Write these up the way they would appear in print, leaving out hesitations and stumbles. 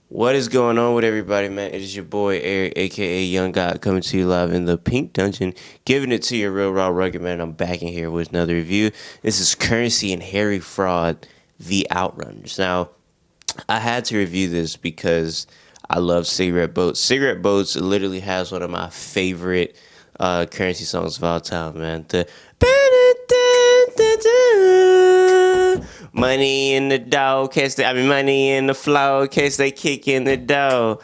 What is going on with everybody, man? It is your boy Eric, aka Young God, coming to you live in the Pink Dungeon, giving it to you real raw rugged, man. I'm back in here with another review. This is Currency and Harry Fraud, The Outrunners. Now, I had to review this because I love Cigarette Boats. Cigarette Boats literally has one of my favorite Currency songs of all time, man. The money in the dough, money in the flow, case they kick in the dough.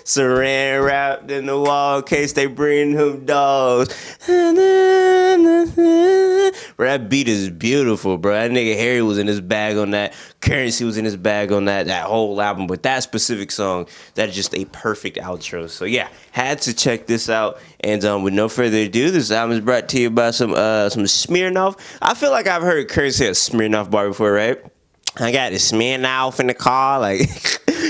Saran wrapped in the wall, case they bring him dogs. Bro, that beat is beautiful, bro. That nigga Harry was in his bag on that. Currency was in his bag on that whole album. But that specific song, that is just a perfect outro. So yeah, had to check this out. And with no further adu, this album is brought to you by some Smirnoff. I feel like I've heard Currency say a Smirnoff bar before, right? I got the Smirnoff in the car, like,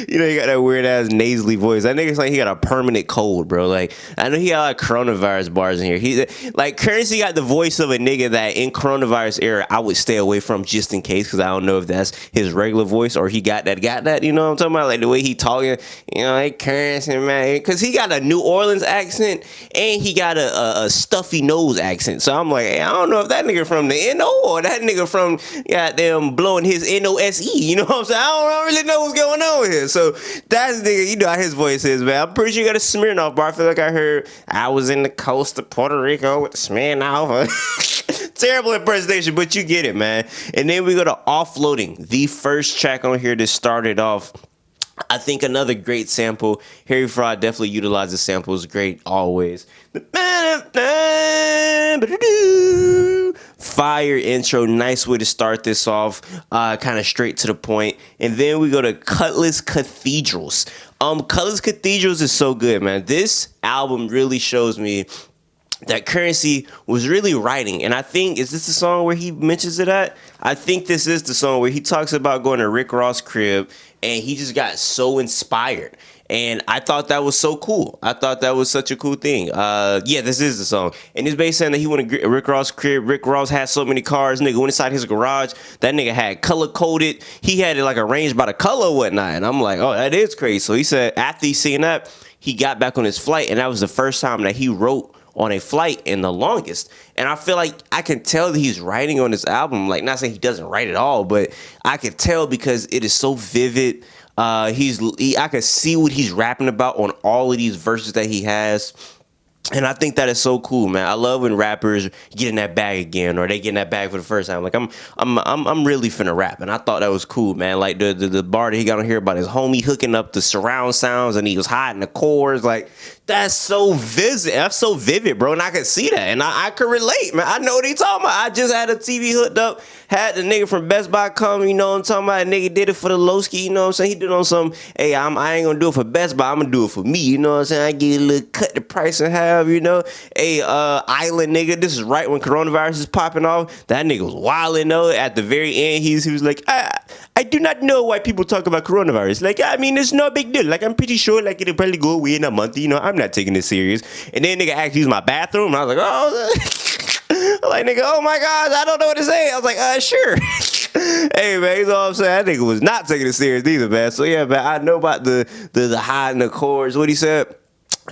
you know, he got that weird ass nasally voice. That nigga's like he got a permanent cold, bro. Like, I know he got like coronavirus bars in here. He like Currency got the voice of a nigga that in coronavirus era I would stay away from just in case, because I don't know if that's his regular voice or he got that. You know what I'm talking about? Like the way he talking, you know, like Currency, man, because he got a New Orleans accent and he got a stuffy nose accent. So I'm like, hey, I don't know if that nigga from the NO or that nigga from goddamn blowing his NOSE. You know what I'm saying? I don't really know what's going on here. So that's the nigga, you know how his voice is, man. I'm pretty sure you got a Smirnoff bar. I feel like I heard I was in the coast of Puerto Rico with the Smirnoff. Terrible impersonation, but you get it, man. And then we go to Offloading, the first track on here that started off. I think another great sample. Harry Fraud definitely utilizes samples great always. Fire intro, nice way to start this off, kind of straight to the point. And then we go to Cutlass Cathedrals. Cutlass Cathedrals is so good, man. This album really shows me that Currency was really writing. And I think, is this the song where he mentions it at? I think this is the song where he talks about going to Rick Ross' crib and he just got so inspired. And I thought that was so cool. I thought that was such a cool thing. Yeah, this is the song. And it's basically saying that he went to Rick Ross' crib. Rick Ross had so many cars. Nigga went inside his garage. That nigga had color coded. He had it like arranged by the color or whatnot. And I'm like, oh, that is crazy. So he said after he seen that, he got back on his flight. And that was the first time that he wrote on a flight in the longest. And I feel like I can tell that he's writing on this album. Like, not saying he doesn't write at all, but I can tell because it is so vivid. I can see what he's rapping about on all of these verses that he has. And I think that is so cool, man. I love when rappers get in that bag again, or they get in that bag for the first time. Like I'm really finna rap, and I thought that was cool, man. Like the bar that he got on here about his homie hooking up the surround sounds, and he was hiding the chords. Like that's so vivid. That's so vivid, bro. And I can see that, and I could relate, man. I know what he talking about. I just had a TV hooked up, had the nigga from Best Buy come. You know what I'm talking about? A nigga did it for the Lowski. You know what I'm saying? He did on some. Hey, I ain't gonna do it for Best Buy. I'm gonna do it for me. You know what I'm saying? I get a little cut the price in half. You know, hey, island nigga. This is right when coronavirus is popping off. That nigga was wilding though. At the very end, he was like, I do not know why people talk about coronavirus. Like, I mean, it's no big deal. Like, I'm pretty sure like it'll probably go away in a month. You know, I'm not taking this serious. And then nigga actually used my bathroom. And I was like, oh, I'm like nigga, oh my gosh, I don't know what to say. I was like, sure. Hey man, you know what I'm saying? That nigga was not taking it serious either, man. So yeah, man, I know about the hiding the chords. What he said.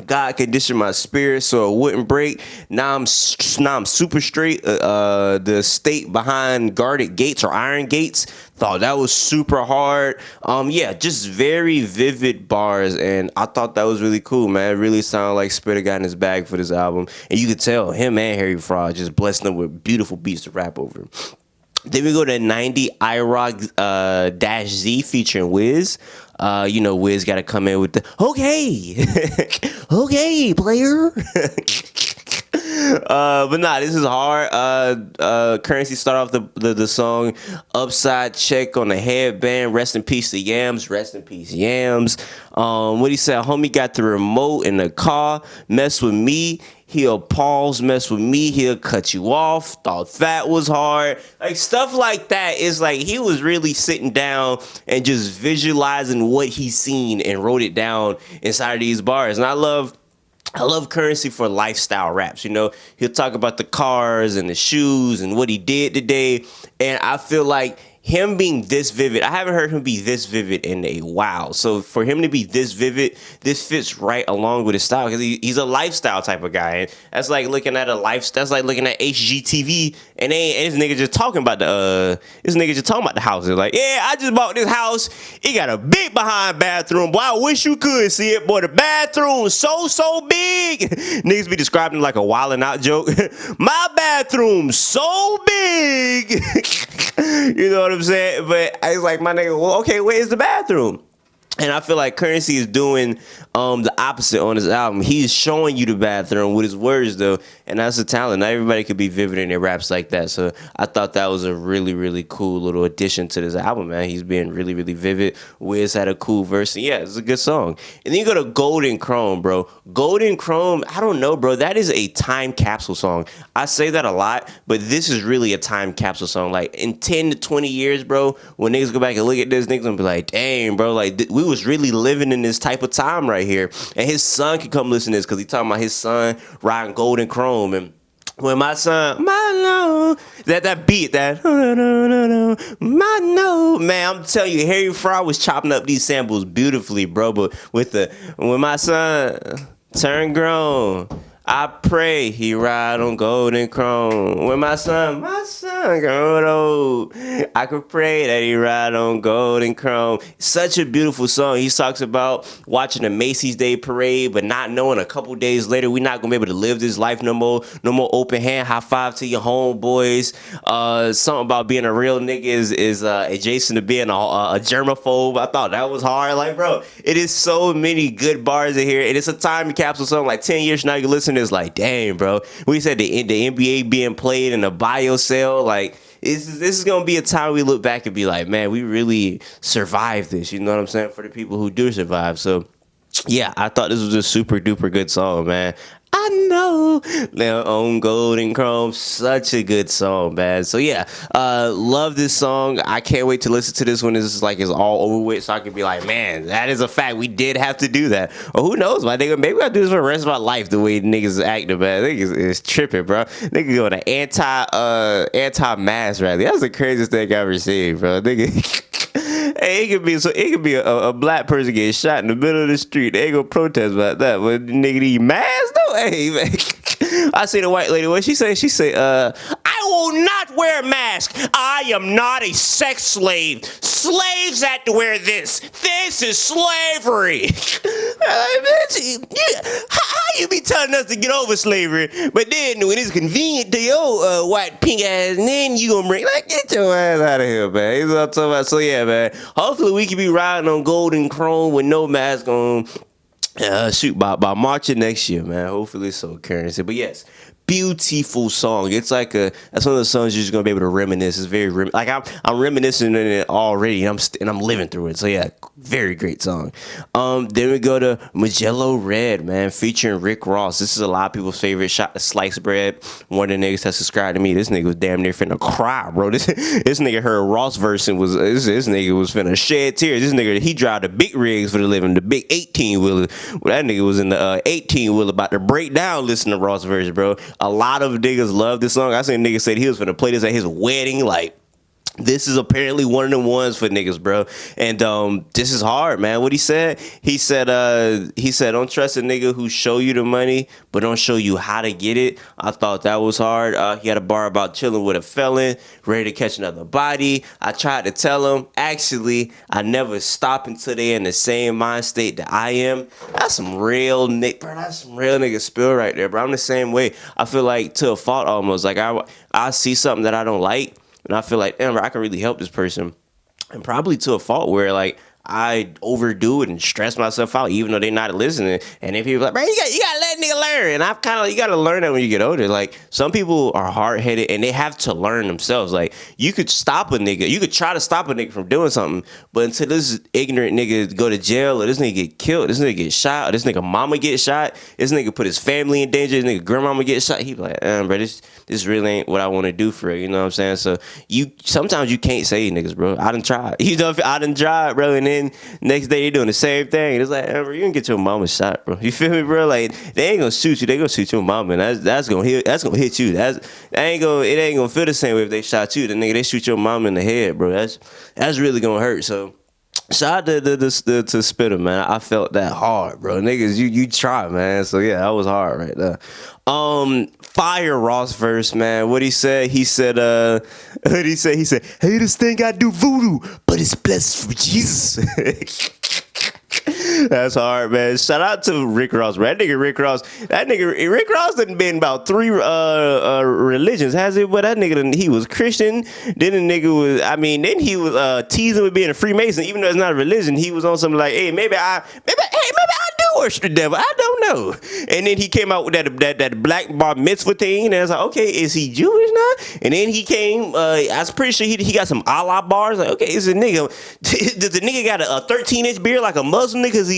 God conditioned my spirit so it wouldn't break. Now I'm super straight. The state behind guarded gates or iron gates. Thought that was super hard. Yeah, just very vivid bars, and I thought that was really cool, man. It really sounded like Spitter got in his bag for this album, and you could tell him and Harry Fraud just blessed them with beautiful beats to rap over. Then we go to 90 IROC Dash Z featuring Wiz. You know, Wiz got to come in with the, okay, okay, player. But nah, this is hard. Currency start off the song upside check on the headband. Rest in peace to Yams. Rest in peace Yams. What he said, homie got the remote in the car. Mess with me. He'll pause, mess with me, he'll cut you off. Thought that was hard. Like stuff like that is like he was really sitting down and just visualizing what he's seen and wrote it down inside of these bars. And I love Currency for lifestyle raps. You know, he'll talk about the cars and the shoes and what he did today. And I feel like him being this vivid, I haven't heard him be this vivid in a while. So for him to be this vivid, this fits right along with his style because he's a lifestyle type of guy. And that's like looking at a lifestyle. That's like looking at HGTV and this nigga just talking about the houses. Like, yeah, I just bought this house. It got a big behind bathroom. Boy, I wish you could see it. Boy, the bathroom so big. Niggas be describing it like a wildin' out joke. My bathroom so big. You know what I'm saying? But I was like, my nigga, well, okay, where's the bathroom? And I feel like Currency is doing the opposite on his album. He's showing you the bathroom with his words, though, and that's a talent. Not everybody could be vivid in their raps like that. So I thought that was a really, really cool little addition to this album, man. He's being really, really vivid. Wiz had a cool verse, and yeah, it's a good song. And then you go to Golden Chrome, bro. Golden Chrome, I don't know, bro. That is a time capsule song. I say that a lot, but this is really a time capsule song. Like in 10 to 20 years, bro, when niggas go back and look at this, niggas gonna be like, dang, bro, like we was really living in this type of time right here. And his son can come listen to this because he talking about his son riding Golden Chrome. And when my son, my love, that beat, that my no, man, I'm telling you, Harry Fry was chopping up these samples beautifully, bro. But when my son turned grown, I pray he ride on Golden Chrome. When my son grown old, I could pray that he ride on Golden Chrome. Such a beautiful song. He talks about watching the Macy's Day Parade, but not knowing a couple days later we're not gonna be able to live this life no more. No more open hand high five to your homeboys. Something about being a real nigga is adjacent to being a germaphobe. I thought that was hard. Like, bro, it is so many good bars in here, and it's a time capsule song. Like 10 years from now, you listen to this, like, damn, bro. We said the NBA being played in a bio cell, like. This is gonna be a time we look back and be like, man, we really survived this. You know what I'm saying? For the people who do survive. So, yeah, I thought this was a super duper good song, man. I know they're on Golden Chrome. Such a good song, man. So yeah, love this song. I can't wait to listen to this when this is like it's all over with, so I can be like, man, that is a fact. We did have to do that. Or who knows, my nigga? Maybe I'll do this for the rest of my life. The way niggas acting, man. Niggas is tripping, bro. Niggas going to anti-mask rally. That's the craziest thing I ever seen, bro. Nigga. Hey, it could be a black person getting shot in the middle of the street. They ain't gonna protest about that. But nigga, these masks though. Hey, man. I see the white lady. What she say? She say, I will not wear a mask. I am not a sex slave. Slaves have to wear this. This is slavery. Like, how you be telling us to get over slavery, but then when it's convenient to your white pink ass, and then you gonna bring, like, get your ass out of here, man. He's what I'm talking about. So yeah, man. Hopefully we can be riding on Golden Chrome with no mask on. Shoot, by March of next year, man. Hopefully so, Currency. But yes, beautiful song. It's like that's one of the songs you're just gonna be able to reminisce. It's very like I'm reminiscing in it already, and I'm living through it. So yeah, very great song. Then we go to Magello Red, man, featuring Rick Ross. This is a lot of people's favorite. Shot the sliced bread. One of the niggas that subscribed to me. This nigga was damn near finna cry, bro. This nigga heard Ross verse and was this nigga was finna shed tears. This nigga, he drive the big rigs for the living, the big 18 wheeler. Well, that nigga was in the 18 wheeler about to break down listening to Ross verse, bro. A lot of niggas love this song. I seen niggas said he was finna play this at his wedding. Like, this is apparently one of the ones for niggas, bro. And this is hard, man. What he said? He said, don't trust a nigga who show you the money, but don't show you how to get it. I thought that was hard. He had a bar about chilling with a felon, ready to catch another body. I tried to tell him, actually, I never stop until they in the same mind state that I am. That's some real nigga spill right there, bro. I'm the same way. I feel like to a fault almost. Like I see something that I don't like, and I feel like, damn, bro, I can really help this person. And probably to a fault where, like, I overdo it and stress myself out, even though they're not listening. And then people are like, bro, you gotta let nigga learn. And I've kind of, you gotta learn that when you get older. Like, some people are hard headed and they have to learn themselves. Like, you could stop a nigga, you could try to stop a nigga from doing something, but until this ignorant nigga go to jail, or this nigga get killed, this nigga get shot, or this nigga mama get shot, this nigga put his family in danger, this nigga grandmama get shot, he be like, bro, this really ain't what I want to do for it. You know what I'm saying? So sometimes you can't say niggas, bro. I done tried. You know, I done tried, bro. And then next day you're doing the same thing. It's like, bro, you can get your mama shot, bro. You feel me, bro? Like, they ain't gonna shoot you. They gonna shoot your mama, and that's gonna hit. That's gonna hit you. It ain't gonna feel the same way if they shot you. The nigga they shoot your mama in the head, bro. That's really gonna hurt. So. Shout out to Spitter, man. I felt that hard, bro. Niggas, you try, man. So yeah, that was hard right there. Fire Ross verse, man. What he said? He said, what he said? He said, hey, this thing I do voodoo, but it's blessed for Jesus. That's hard, man. Shout out to Rick Ross, bro. That nigga Rick Ross done been about 3 religions, has it? But that nigga, he was Christian. Then the nigga was, then he was teasing with being a Freemason, even though it's not a religion. He was on something like, hey, maybe I do worship the devil. I don't know. And then he came out with that black bar mitzvah thing, and I was like, okay, is he Jewish now? And then he came, I was pretty sure he got some Allah bars. Like, okay, is a nigga, does the nigga got a 13-inch beard like a Muslim nigga? Cause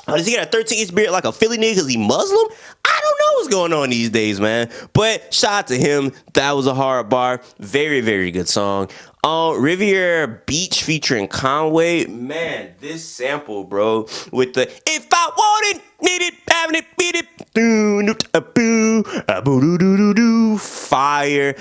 does he got a 13-inch beard like a Philly nigga because he Muslim? I don't know what's going on these days, man. But shout out to him. That was a hard bar. Very, very good song. Riviera Beach featuring Conway. Man, this sample, bro, with the if I want it, need it, having it, beat it, fire.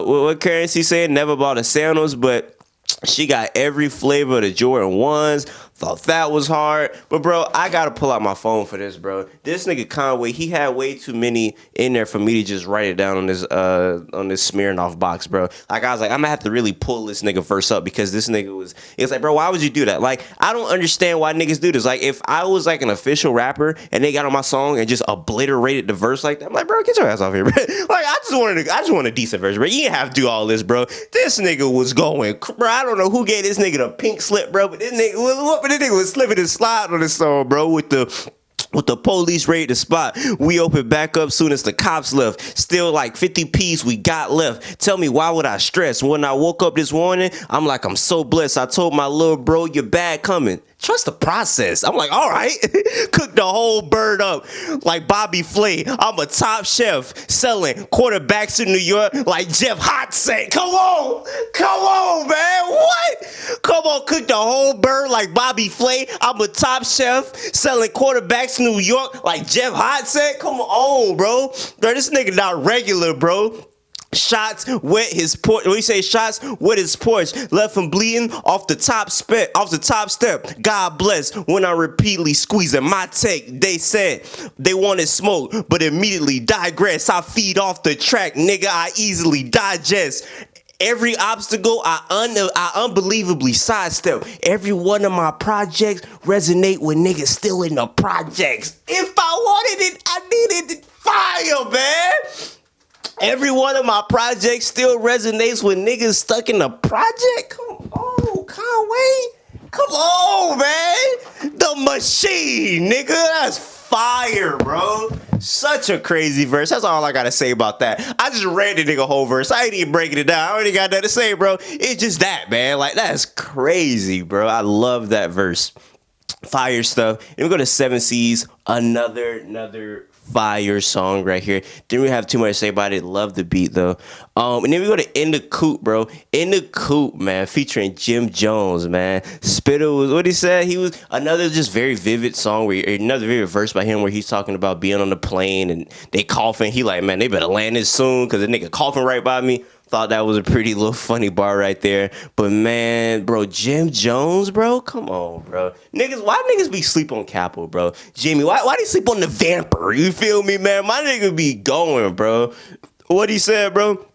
What Currency said? Never bought a sandals, but she got every flavor of the Jordan 1s. Thought that was hard. But, bro, I got to pull out my phone for this, bro. This nigga Conway, he had way too many in there for me to just write it down on this Smirnoff box, bro. Like, I was like, I'm going to have to really pull this nigga verse up because this nigga it's like, bro, why would you do that? Like, I don't understand why niggas do this. Like, if I was, like, an official rapper and they got on my song and just obliterated the verse like that, I'm like, bro, get your ass off here, bro. Like, I just want a decent verse, bro. You didn't have to do all this, bro. This nigga was going, bro, I don't know who gave this nigga the pink slip, bro, but this nigga was slipping and sliding on this song, bro, with the police raid the spot. We opened back up soon as the cops left. Still like 50 P's we got left. Tell me, why would I stress? When I woke up this morning, I'm like, I'm so blessed. I told my little bro, your bag coming. Trust the process. I'm like, all right. Cook the whole bird up like Bobby Flay. I'm a top chef selling quarterbacks in New York like Jeff Hot said. Come on, man. What? Come on, cook the whole bird like Bobby Flay. I'm a top chef selling quarterbacks in New York like Jeff Hot said. Come on, bro. Bro, this nigga not regular, bro. Shots wet his porch. When you say shots wet his porch, left him bleeding off the top step. God bless. When I repeatedly squeezing my take, they said they wanted smoke, but immediately digress. I feed off the track, nigga. I easily digest. Every obstacle I unbelievably sidestep. Every one of my projects resonate with niggas still in the projects. If I wanted it, I needed fire, man. Every one of my projects still resonates with niggas stuck in the project. Come on, Conway. Come on, man. The machine, nigga. That's fire, bro. Such a crazy verse. That's all I gotta say about that. I just read the nigga whole verse. I ain't even breaking it down. I already got nothing to say, bro. It's just that, man. Like, that's crazy, bro. I love that verse. Fire stuff. And we go to 7 C's. Another fire song right here. Didn't really have too much to say about it. Love the beat though. And then we go to In the Coop, bro. In the Coop, man, featuring Jim Jones, man. Spitter was what he said. He was another just very vivid song another vivid verse by him where he's talking about being on the plane and they coughing. He like, man, they better land this soon because the nigga coughing right by me. Thought that was a pretty little funny bar right there. But man, bro, Jim Jones, bro, come on, bro. Why niggas be sleep on Capo, bro? Jimmy, why they sleep on the Vamper? You feel me, man? My nigga be going, bro. What he said, bro?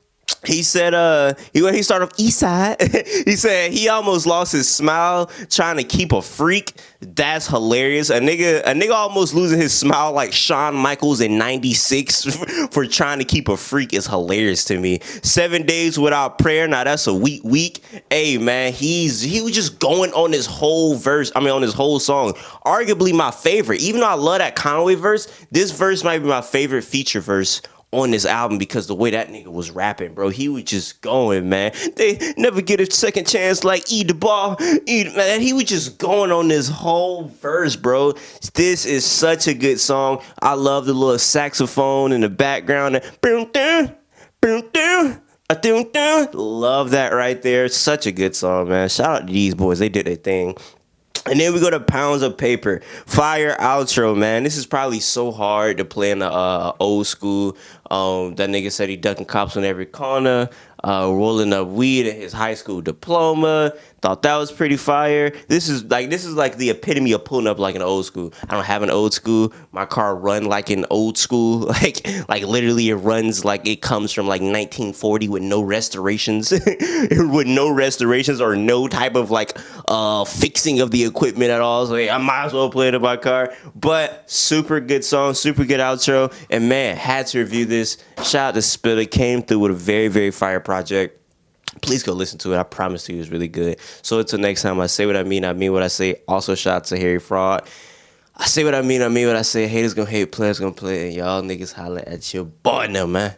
He said, he started off East Side. He said he almost lost his smile trying to keep a freak. That's hilarious. A nigga almost losing his smile like Shawn Michaels in '96 for trying to keep a freak is hilarious to me. 7 days without prayer. Now that's a week. Hey man, he was just going on this whole on this whole song. Arguably my favorite. Even though I love that Conway verse, this verse might be my favorite feature verse on this album because the way that nigga was rapping, bro, he was just going, man. They never get a second chance like eat the ball, man. He was just going on this whole verse, bro. This is such a good song. I love the little saxophone in the background. Love that right there. Such a good song, man. Shout out to these boys. They did their thing. And then we go to Pounds of Paper. Fire outro, man. This is probably so hard to play in the old school. That nigga said he ducking cops on every corner. Rolling up weed at his high school diploma. Thought that was pretty fire. This is like the epitome of pulling up like an old school. I don't have an old school. My car run like an old school. Like literally it runs like it comes from like 1940 with no restorations. With no restorations or no type of like fixing of the equipment at all. So I might as well play it in my car. But super good song, super good outro. And man, had to review this. Shout out to Spitter. Came through with a very, very fire project. Please go listen to it. I promise you it's really good. So until next time, I say what I mean what I say. Also, shout out to Harry Fraud. I say what I mean what I say. Haters gonna hate, players gonna play, and y'all niggas holler at your boy now, man.